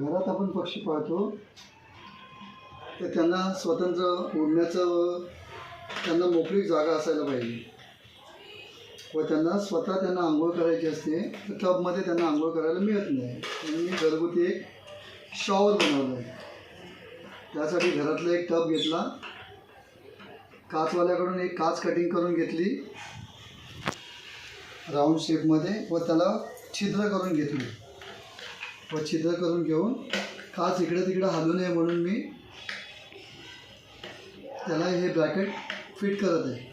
घरात आपण पक्षी पाळतो तर त्यांना स्वतंत्र उडण्याचं त्यांना मोकळी जागा असायला पाहिजे व त्यांना आंघोळ करायची असते तर टबमध्ये त्यांना आंघोळ करायला मिळत नाही म्हणून मी घरगुती एक शॉवर बनवलं आहे. त्यासाठी घरातला एक टब घेतला, काचवाल्याकडून एक काच कटिंग करून घेतली राऊंड शेपमध्ये व त्याला छिद्र करून घेतली व छिद्र करून घेऊन काच इकडे तिकडे हलू नये म्हणून मी त्याला हे ब्रॅकेट फिट करत आहे.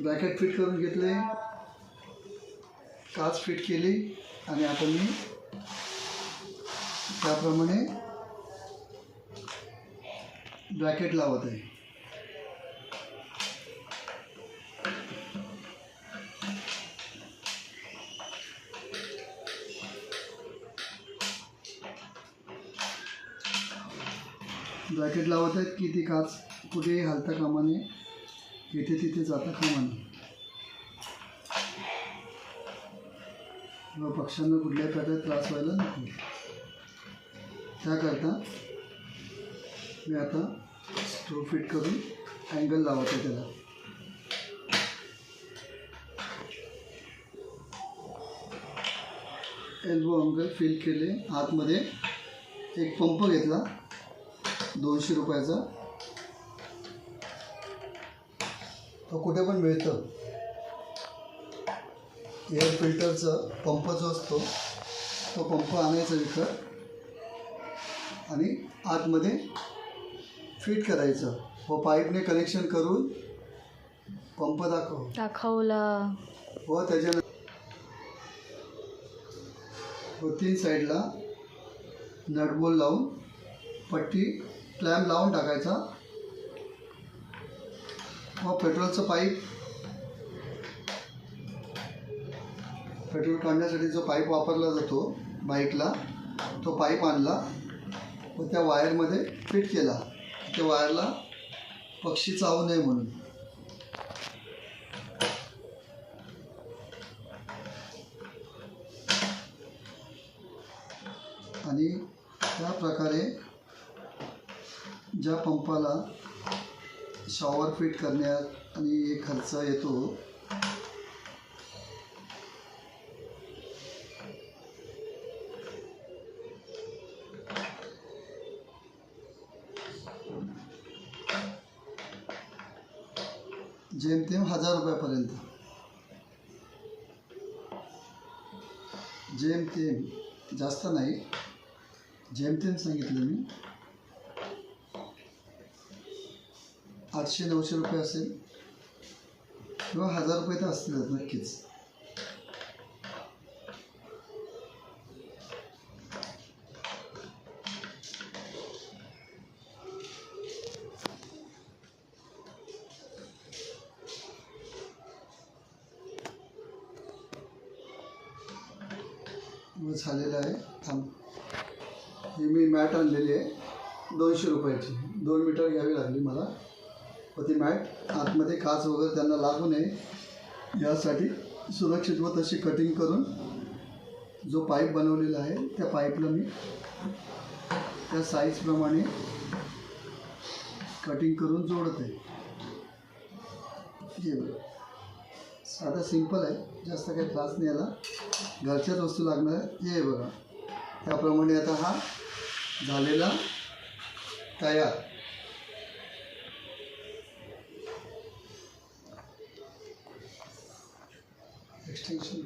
ब्रॅकेट फिट करून घेतले, काच फिट केली आणि आता मी त्याप्रमाणे ब्रॅकेट लावत आहे. ब्रॅकेट लावत आहेत की ती काच कुठेही हलता कामा नये, इथे तिथे जाता कामा नये व पक्ष्यांना कुठल्याही प्रकारे त्रास व्हायला नको. त्याकरता मी आता स्क्रू फिट करून अँगल लावत आहे. त्याला एल्बो अँगल फिल केले. आतमध्ये एक पंप घेतला 200 रुपयाचा, तो कुठे पण मिळतं. एअर फिल्टरचा पंप जो असतो तो पंप आणायचा विकत आणि आतमध्ये फिट करायचं व पाईपने कनेक्शन करून पंप दाखवला व त्याच्यानंतर 3 साईडला नटबोल लावून पट्टी क्लॅम्प लावून टाकायचा व पेट्रोलचं पाईप, पेट्रोल काढण्यासाठी जो पाईप वापरला जातो बाईकला, तो पाईप आणला व त्या वायरमध्ये फिट केला. त्या वायरला पक्षी चावू नये म्हणून. आणि त्या प्रकारे ज्या पंपाला शॉवर फिट करण्यात आणि खर्च येतो जेमतेम 1000 रुपयापर्यंत. जेमतेम, जास्त नाही, जेमतेम सांगितलं मी. 800-900 रुपये असेल किंवा 1000 रुपये तर असतीलच नक्कीच. व झालेलं आहे. थांब, ही मी मॅट आणलेली आहे 200 रुपयाची. 2 मीटर घ्यावी लागली मला व ती मॅट आतमध्ये काच वगैरे त्यांना लागू नये यासाठी सुरक्षित व तशी कटिंग करून जो पाईप बनवलेला आहे त्या पाईपला मी त्या साईजप्रमाणे कटिंग करून जोडत आहे. हे बघा, साधा सिंपल आहे, जास्त काही त्रास नाही याला. घरच्याच वस्तू लागणार आहे. हे बघा, त्याप्रमाणे आता हा झालेला तयार. एक्सटेन्शन